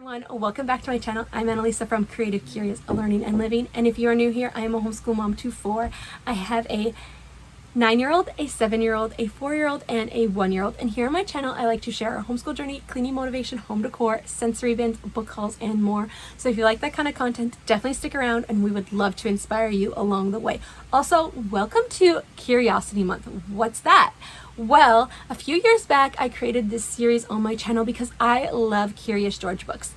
Everyone, welcome back to my channel. I'm Annalisa from Creative Curious Learning and Living, and if you are new here, I am a homeschool mom to four. I have a 9-year-old, a 7-year-old, a 4-year-old, and a 1-year-old, and here on my channel I like to share our homeschool journey, cleaning motivation, home decor, sensory bins, book hauls, and more. So if you like that kind of content, definitely stick around and we would love to inspire you along the way. Also, welcome to Curiosity Month. What's that? Well, a few years back I created this series on my channel because I love Curious George books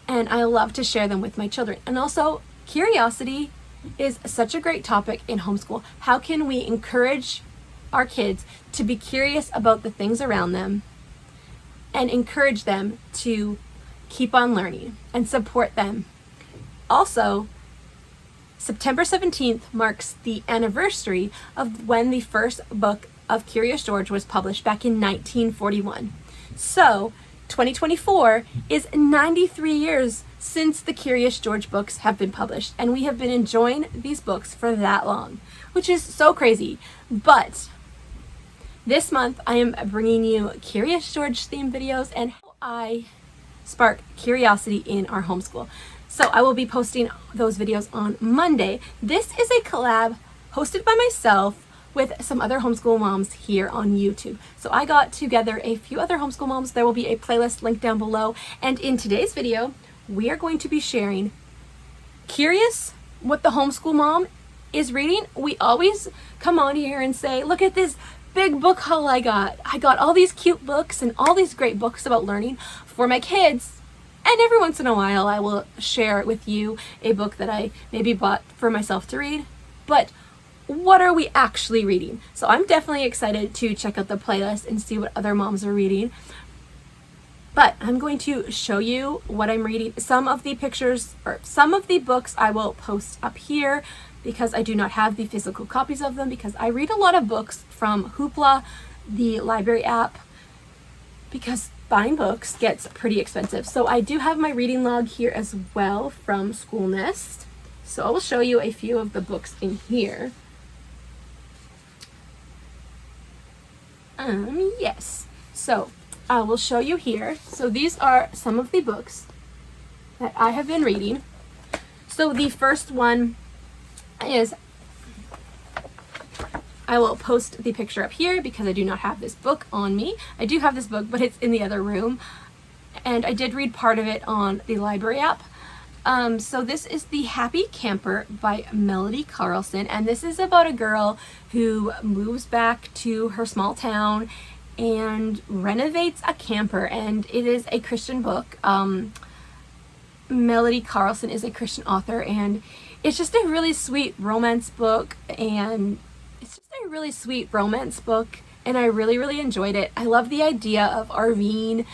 and I love to share them with my children. And also, curiosity is such a great topic in homeschool. How can we encourage our kids to be curious about the things around them and encourage them to keep on learning and support them? Also, September 17th marks the anniversary of when the first book of Curious George was published back in 1941. So 2024 is 93 years since the Curious George books have been published, and we have been enjoying these books for that long, which is so crazy. But this month I am bringing you Curious George themed videos and how I spark curiosity in our homeschool. So I will be posting those videos on Monday. This is a collab hosted by myself with some other homeschool moms here on YouTube. So I got together a few other homeschool moms. There will be a playlist linked down below. And in today's video, we are going to be sharing curious what the homeschool mom is reading. We always come on here and say, look at this big book haul I got. I got all these cute books and all these great books about learning for my kids. And every once in a while, I will share with you a book that I maybe bought for myself to read. But what are we actually reading? So I'm definitely excited to check out the playlist and see what other moms are reading. But I'm going to show you what I'm reading. Some of the pictures or some of the books I will post up here because I do not have the physical copies of them, because I read a lot of books from Hoopla, the library app, because buying books gets pretty expensive. So I do have my reading log here as well from School Nest. So I will show you a few of the books in here. Yes, so I will show you here. So these are some of the books that I have been reading. So the first one is, I will post the picture up here because I do not have this book on me. I do have this book, but it's in the other room. And I did read part of it on the library app. So this is The Happy Camper by Melody Carlson, and this is about a girl who moves back to her small town and renovates a camper, and it is a Christian book. Melody Carlson is a Christian author, and it's just a really sweet romance book, and I really enjoyed it. I love the idea of RVing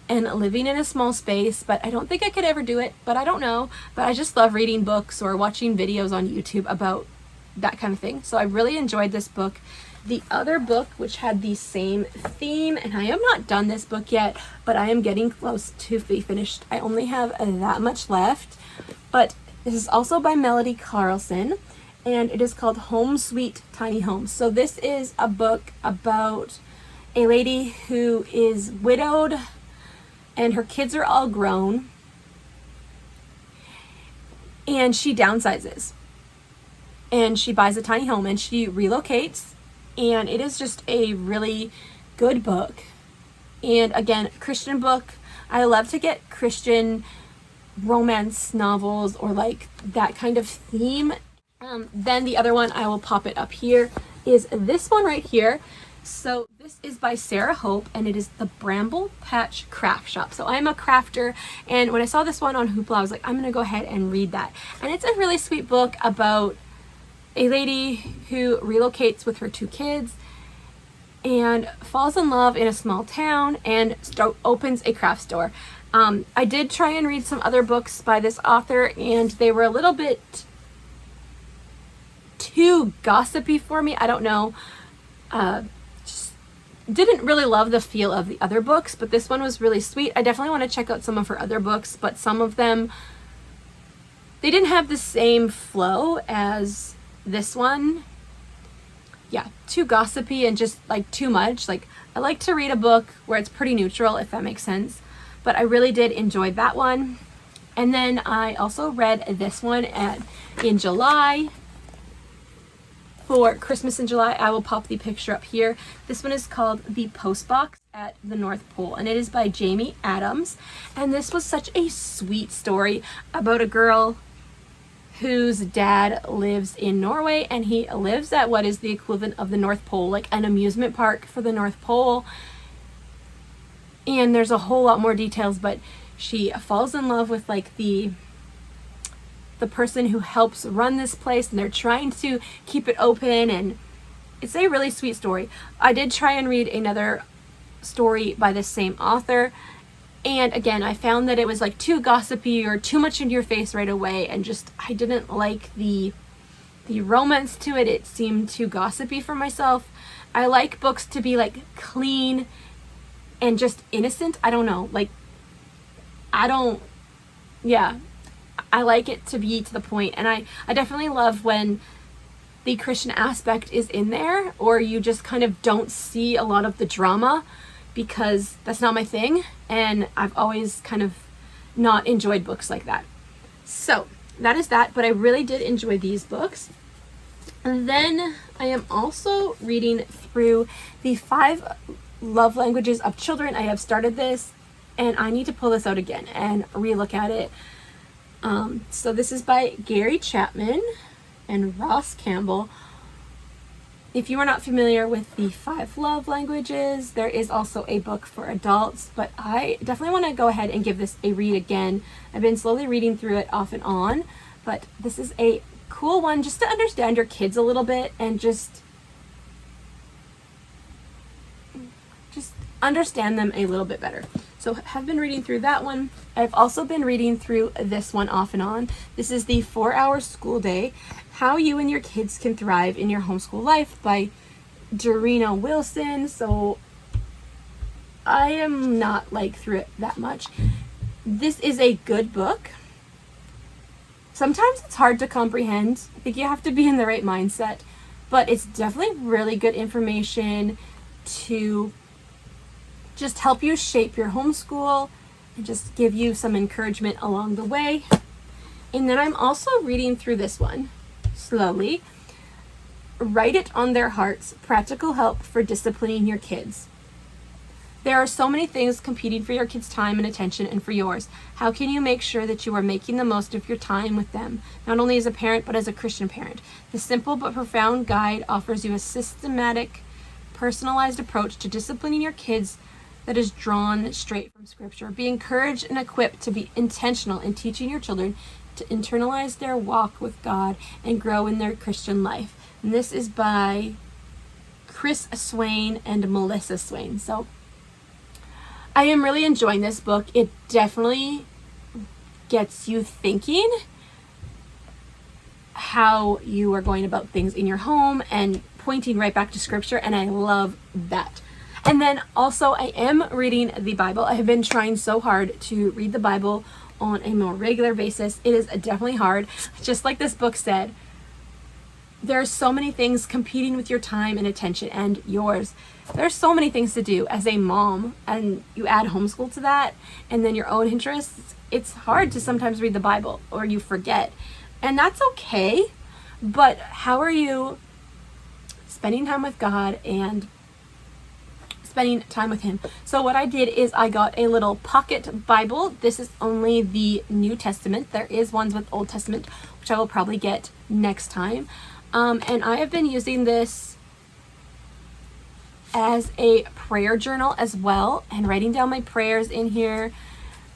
and living in a small space, but I don't think I could ever do it, but I don't know. But I just love reading books or watching videos on YouTube about that kind of thing. So I really enjoyed this book. The other book, which had the same theme, and I am not done this book yet, but I am getting close to be finished. I only have that much left, but this is also by Melody Carlson, and it is called Home Sweet Tiny Homes. So this is a book about a lady who is widowed and her kids are all grown, and she downsizes and she buys a tiny home and she relocates, and it is just a really good book. And again, Christian book. I love to get Christian romance novels or like that kind of theme. Then the other one, I will pop it up here, is this one right here. So this is by Sarah Hope, and it is The Bramble Patch Craft Shop. So I'm a crafter, and when I saw this one on Hoopla, I was like, I'm gonna go ahead and read that. And it's a really sweet book about a lady who relocates with her 2 kids and falls in love in a small town and opens a craft store. I did try and read some other books by this author, and they were a little bit too gossipy for me. I don't know. Didn't really love the feel of the other books, but this one was really sweet. I definitely want to check out some of her other books, but some of them, they didn't have the same flow as this one. Yeah, too gossipy and just like too much. Like, I like to read a book where it's pretty neutral, if that makes sense. but I really did enjoy that one. And then I also read this one in July. For Christmas in July, I will pop the picture up here. This one is called The Postbox at the North Pole, and it is by Jamie Adams. And this was such a sweet story about a girl whose dad lives in Norway, and he lives at what is the equivalent of the North Pole, like an amusement park for the North Pole. And there's a whole lot more details, but she falls in love with like the person who helps run this place, and they're trying to keep it open, and it's a really sweet story. I did try and read another story by the same author, and again, I found that it was like too gossipy or too much in your face right away, and just I didn't like the romance to it. It seemed too gossipy for myself. I like books to be like clean and just innocent. I don't know, like I like it to be to the point, and I definitely love when the Christian aspect is in there, or you just kind of don't see a lot of the drama, because that's not my thing, and I've always kind of not enjoyed books like that. So that is that, but I really did enjoy these books. And then I am also reading through the 5 love languages of children. I have started this, and I need to pull this out again and relook at it. So this is by Gary Chapman and Ross Campbell. If you are not familiar with the 5 love languages, there is also a book for adults, but I definitely want to go ahead and give this a read again. I've been slowly reading through it off and on, but this is a cool one just to understand your kids a little bit and just understand them a little bit better. So have been reading through that one. I've also been reading through this one off and on. This is the 4-Hour School Day, How You and Your Kids Can Thrive in Your Homeschool Life by Dorina Wilson. So I am not like through it that much. This is a good book. Sometimes it's hard to comprehend. I think you have to be in the right mindset, but it's definitely really good information to just help you shape your homeschool and just give you some encouragement along the way. And then I'm also reading through this one slowly. Write It on Their Hearts, Practical Help for Disciplining Your Kids. There are so many things competing for your kids' time and attention and for yours. How can you make sure that you are making the most of your time with them, not only as a parent, but as a Christian parent? The simple but profound guide offers you a systematic, personalized approach to disciplining your kids that is drawn straight from Scripture. Be encouraged and equipped to be intentional in teaching your children to internalize their walk with God and grow in their Christian life. And this is by Chris Swain and Melissa Swain. So I am really enjoying this book. It definitely gets you thinking how you are going about things in your home and pointing right back to Scripture, and I love that. And then also I am reading the Bible. I have been trying so hard to read the Bible on a more regular basis. It is definitely hard. Just like this book said, there are so many things competing with your time and attention and yours. There's so many things to do as a mom, and you add homeschool to that and then your own interests. It's hard to sometimes read the Bible, or you forget. And that's okay. But how are you spending time with God and spending time with Him? So what I did is I got a little pocket Bible. This is only the New Testament. There is ones with Old Testament, which I will probably get next time. And I have been using this as a prayer journal as well, and writing down my prayers in here.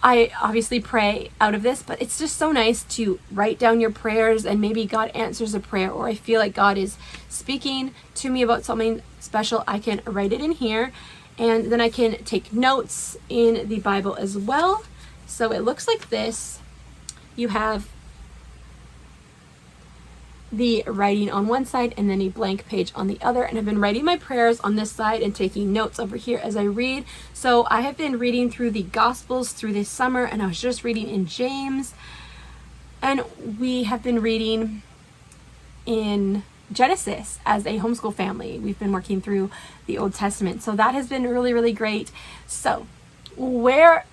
I obviously pray out of this, but it's just so nice to write down your prayers, and maybe God answers a prayer, or I feel like God is speaking to me about something special. I can write it in here, and then I can take notes in the Bible as well. So it looks like this. You have the writing on one side and then a blank page on the other, and I've been writing my prayers on this side and taking notes over here as I read. So I have been reading through the Gospels through this summer, and I was just reading in James, and we have been reading in Genesis as a homeschool family. We've been working through the Old Testament, so that has been really, really great. So where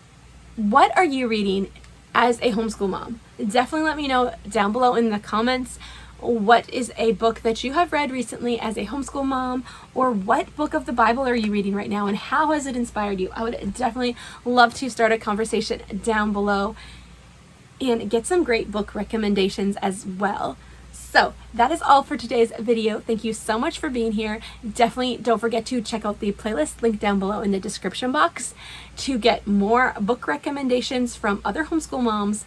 what are you reading as a homeschool mom? Definitely let me know down below in the comments. What is a book that you have read recently as a homeschool mom, or what book of the Bible are you reading right now and how has it inspired you? I would definitely love to start a conversation down below and get some great book recommendations as well. So that is all for today's video. Thank you so much for being here. Definitely don't forget to check out the playlist linked down below in the description box to get more book recommendations from other homeschool moms.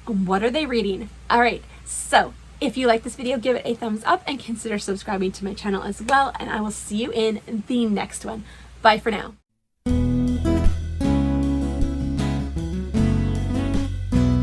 What are they reading? All right, so if you like this video, give it a thumbs up and consider subscribing to my channel as well, and I will see you in the next one. Bye for now.